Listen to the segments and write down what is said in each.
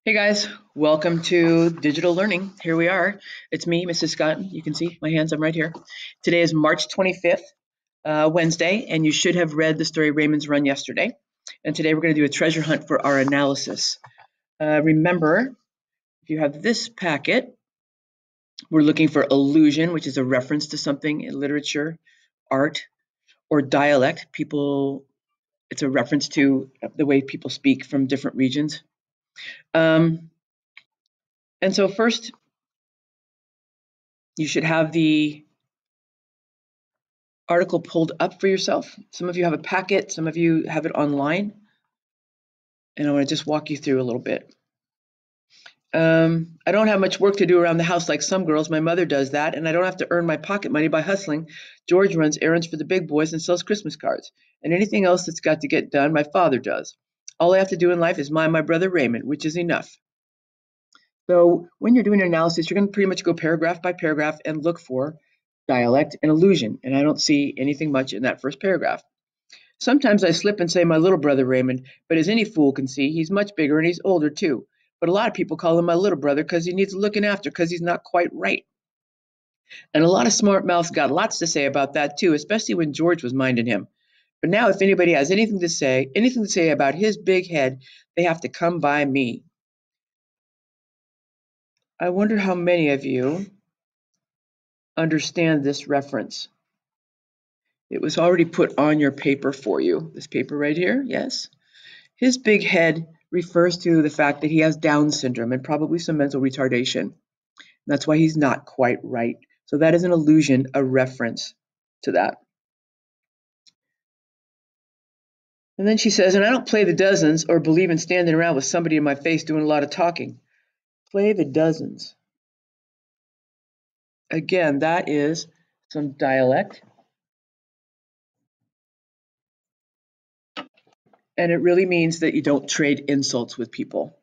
Hey guys, welcome to Digital Learning. Here we are. It's me, Mrs. Scott. You can see my hands, I'm right here. Today is March 25th, Wednesday, and you should have read the story Raymond's Run yesterday. And today we're going to do a treasure hunt for our analysis. Remember, if you have this packet, we're looking for allusion, which is a reference to something in literature, art, or dialect. It's a reference to the way people speak from different regions. And so first, you should have the article pulled up for yourself. Some of you have a packet, some of you have it online. And I want to just walk you through a little bit. I don't have much work to do around the house like some girls. My mother does that, and I don't have to earn my pocket money by hustling. George runs errands for the big boys and sells Christmas cards. And anything else that's got to get done, my father does. All I have to do in life is mind my brother Raymond, which is enough. So when you're doing an analysis, you're going to pretty much go paragraph by paragraph and look for dialect and allusion. And I don't see anything much in that first paragraph. Sometimes I slip and say my little brother Raymond, but as any fool can see, he's much bigger and he's older too. But a lot of people call him my little brother because he needs looking after because he's not quite right. And a lot of smart mouths got lots to say about that too, especially when George was minding him. But now if anybody has anything to say about his big head, they have to come by me. I wonder how many of you understand this reference. It was already put on your paper for you. This paper right here, yes. His big head refers to the fact that he has Down syndrome and probably some mental retardation. That's why he's not quite right. So that is an allusion, a reference to that. And then she says, and I don't play the dozens or believe in standing around with somebody in my face doing a lot of talking. Play the dozens. Again, that is some dialect. And it really means that you don't trade insults with people.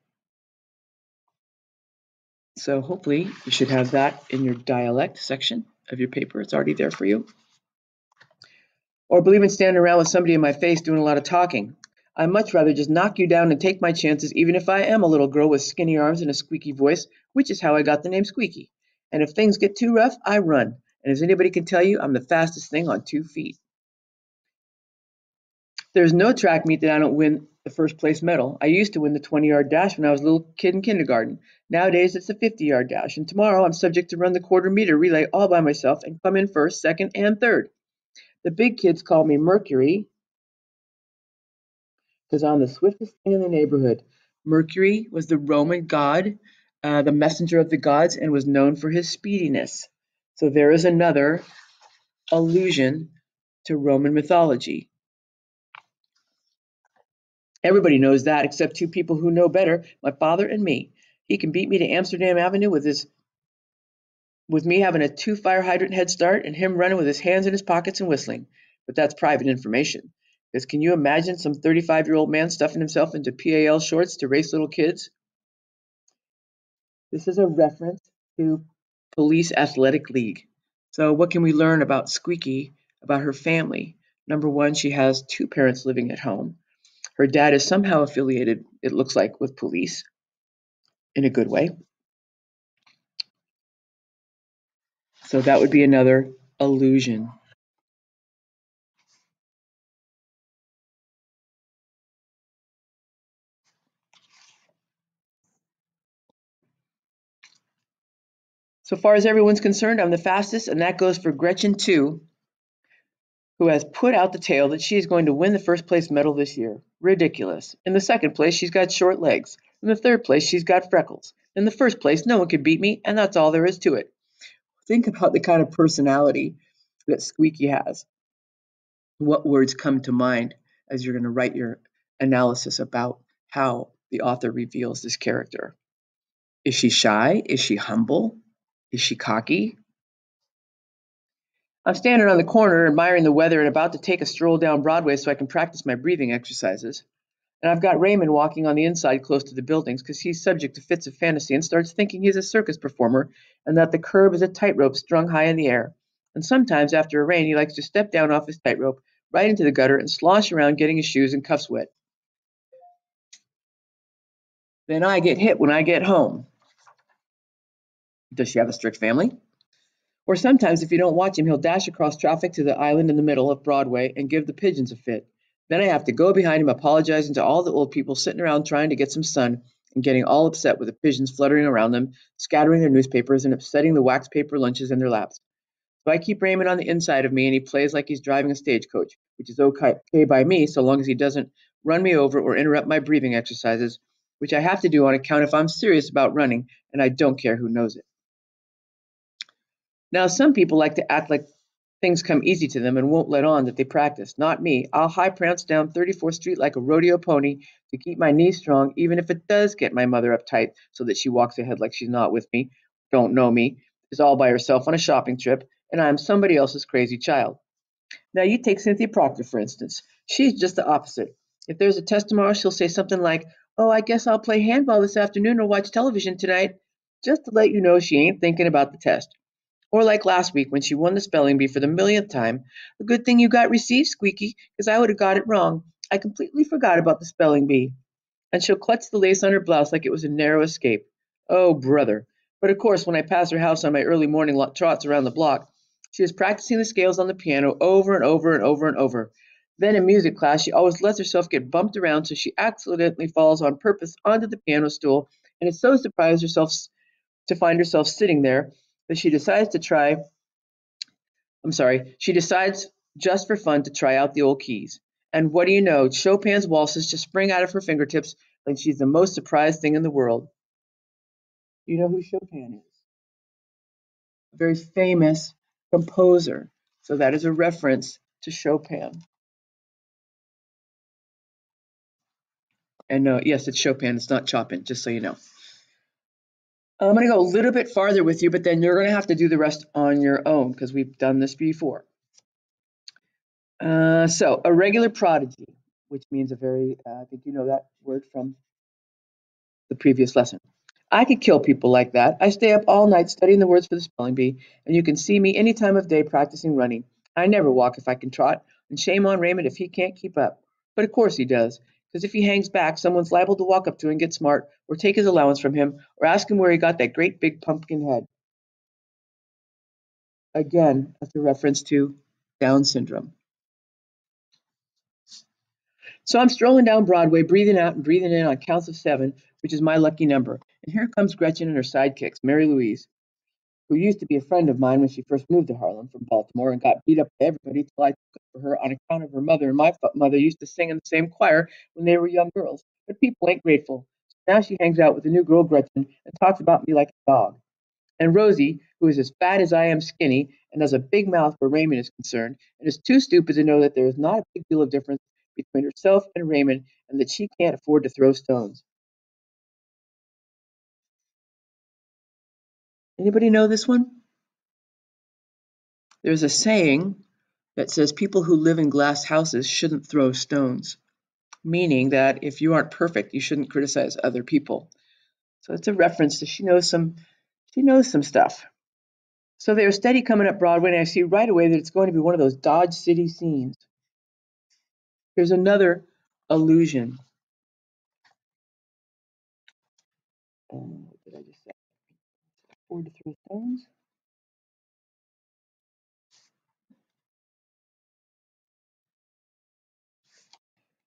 So hopefully you should have that in your dialect section of your paper. It's already there for you. Or believe in standing around with somebody in my face doing a lot of talking. I'd much rather just knock you down and take my chances, even if I am a little girl with skinny arms and a squeaky voice, which is how I got the name Squeaky. And if things get too rough, I run. And as anybody can tell you, I'm the fastest thing on 2 feet. There's no track meet that I don't win the first place medal. I used to win the 20-yard dash when I was a little kid in kindergarten. Nowadays, it's the 50-yard dash. And tomorrow, I'm subject to run the quarter-meter relay all by myself and come in first, second, and third. The big kids call me Mercury because I'm the swiftest thing in the neighborhood. Mercury was the Roman god, the messenger of the gods, and was known for his speediness. So there is another allusion to Roman mythology. Everybody knows that except two people who know better, my father and me. He can beat me to Amsterdam Avenue with me having a 2 fire hydrant head start and him running with his hands in his pockets and whistling. But that's private information. Because can you imagine some 35-year-old man stuffing himself into PAL shorts to race little kids? This is a reference to Police Athletic League. So what can we learn about Squeaky, about her family? Number one, she has 2 parents living at home. Her dad is somehow affiliated, it looks like, with police in a good way. So that would be another allusion. So far as everyone's concerned, I'm the fastest, and that goes for Gretchen too, who has put out the tale that she is going to win the first place medal this year. Ridiculous. In the second place, she's got short legs. In the third place, she's got freckles. In the first place, no one could beat me, and that's all there is to it. Think about the kind of personality that Squeaky has. What words come to mind as you're going to write your analysis about how the author reveals this character? Is she shy? Is she humble? Is she cocky? I'm standing on the corner admiring the weather and about to take a stroll down Broadway so I can practice my breathing exercises. And I've got Raymond walking on the inside close to the buildings because he's subject to fits of fantasy and starts thinking he's a circus performer and that the curb is a tightrope strung high in the air. And sometimes after a rain, he likes to step down off his tightrope right into the gutter and slosh around getting his shoes and cuffs wet. Then I get hit when I get home. Does she have a strict family? Or sometimes, if you don't watch him, he'll dash across traffic to the island in the middle of Broadway and give the pigeons a fit. Then I have to go behind him apologizing to all the old people sitting around trying to get some sun and getting all upset with the pigeons fluttering around them, scattering their newspapers and upsetting the wax paper lunches in their laps. So I keep Raymond on the inside of me and he plays like he's driving a stagecoach, which is okay by me so long as he doesn't run me over or interrupt my breathing exercises, which I have to do on account if I'm serious about running and I don't care who knows it. Now, some people like to act like things come easy to them and won't let on that they practice. Not me. I'll high prance down 34th Street like a rodeo pony to keep my knees strong, even if it does get my mother uptight so that she walks ahead like she's not with me, don't know me, is all by herself on a shopping trip, and I am somebody else's crazy child. Now, you take Cynthia Proctor, for instance. She's just the opposite. If there's a test tomorrow, she'll say something like, "Oh, I guess I'll play handball this afternoon or watch television tonight," just to let you know she ain't thinking about the test. Or like last week when she won the spelling bee for the millionth time. "A good thing you got received, Squeaky, because I would have got it wrong. I completely forgot about the spelling bee." And she'll clutch the lace on her blouse like it was a narrow escape. Oh, brother. But of course, when I pass her house on my early morning trots around the block, she is practicing the scales on the piano over and over and over and over. Then in music class, she always lets herself get bumped around so she accidentally falls on purpose onto the piano stool and is so surprised herself to find herself sitting there that she decides just for fun to try out the old keys. And what do you know? Chopin's waltzes just spring out of her fingertips like she's the most surprised thing in the world. Do you know who Chopin is? A very famous composer. So that is a reference to Chopin. And yes, it's Chopin. It's not Chopin, just so you know. I'm going to go a little bit farther with you, but then you're going to have to do the rest on your own because we've done this before. So, a regular prodigy, which means I think you know that word from the previous lesson. I could kill people like that. I stay up all night studying the words for the spelling bee, and you can see me any time of day practicing running. I never walk if I can trot, and shame on Raymond if he can't keep up. But of course he does, because if he hangs back, someone's liable to walk up to him and get smart, or take his allowance from him, or ask him where he got that great big pumpkin head. Again, that's a reference to Down syndrome. So I'm strolling down Broadway, breathing out and breathing in on counts of seven, which is my lucky number. And here comes Gretchen and her sidekicks, Mary Louise, who used to be a friend of mine when she first moved to Harlem from Baltimore and got beat up by everybody till I took up for her on account of her mother and my mother used to sing in the same choir when they were young girls. But people ain't grateful. So now she hangs out with the new girl Gretchen and talks about me like a dog. And Rosie, who is as fat as I am skinny and has a big mouth where Raymond is concerned, and is too stupid to know that there is not a big deal of difference between herself and Raymond and that she can't afford to throw stones. Anybody know this one? There's a saying that says people who live in glass houses shouldn't throw stones, meaning that if you aren't perfect, you shouldn't criticize other people. So it's a reference to she knows some stuff. So they're steady coming up Broadway, and I see right away that it's going to be one of those Dodge City scenes. Here's another illusion. What did I just say? Afford to throw stones?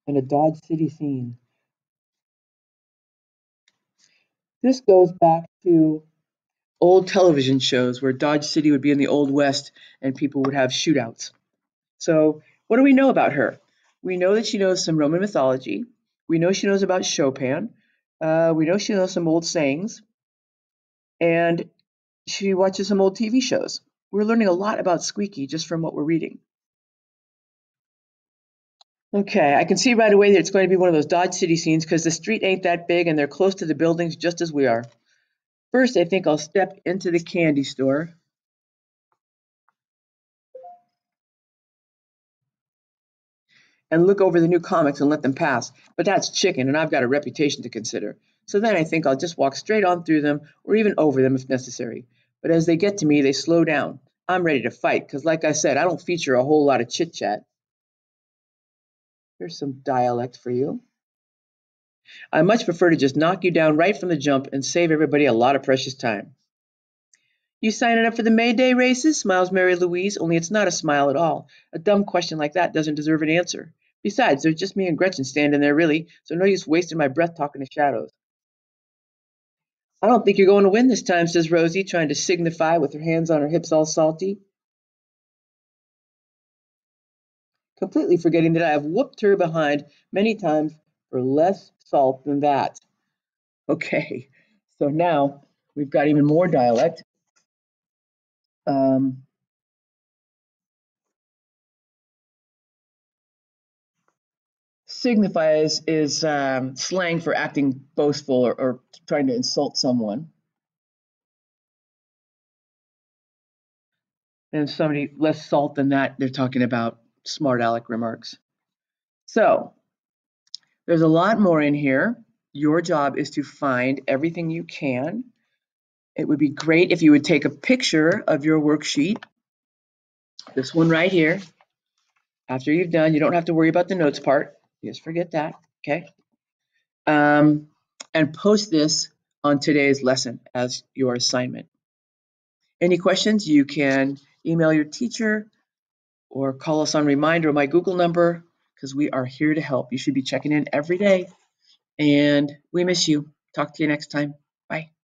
And a Dodge City scene. This goes back to old television shows where Dodge City would be in the Old West and people would have shootouts. So, what do we know about her? We know that she knows some Roman mythology. We know she knows about Chopin. We know she knows some old sayings. And she watches some old TV shows. We're learning a lot about Squeaky just from what we're reading. Okay, I can see right away that it's going to be one of those Dodge City scenes because the street ain't that big and they're close to the buildings just as we are. First, I think I'll step into the candy store and look over the new comics and let them pass. But that's chicken, and I've got a reputation to consider. So then I think I'll just walk straight on through them or even over them if necessary. But as they get to me, they slow down. I'm ready to fight because, like I said, I don't feature a whole lot of chit chat. Here's some dialect for you. I much prefer to just knock you down right from the jump and save everybody a lot of precious time. You signing up for the May Day races? Smiles Mary Louise, only it's not a smile at all. A dumb question like that doesn't deserve an answer. Besides, there's just me and Gretchen standing there, really, so no use wasting my breath talking to shadows. I don't think you're going to win this time, says Rosie, trying to signify with her hands on her hips all salty, completely forgetting that I have whooped her behind many times for less salt than that. Okay, so now we've got even more dialect. Um, signifies is slang for acting boastful or trying to insult someone. And somebody less salt than that, they're talking about smart aleck remarks. So there's a lot more in here. Your job is to find everything you can. It would be great if you would take a picture of your worksheet, this one right here. After you've done, you don't have to worry about the notes part. Just forget that, okay? And post this on today's lesson as your assignment. Any questions, you can email your teacher or call us on Reminder or my Google number because we are here to help. You should be checking in every day, and we miss you. Talk to you next time. Bye.